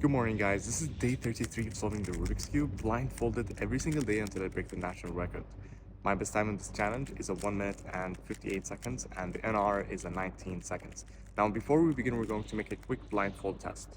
Good morning, guys. This is day 33 of solving the Rubik's Cube blindfolded every single day until I break the national record. My best time in this challenge is a 1 minute and 58 seconds, and the NR is a 19 seconds. Now, before we begin, we're going to make a quick blindfold test.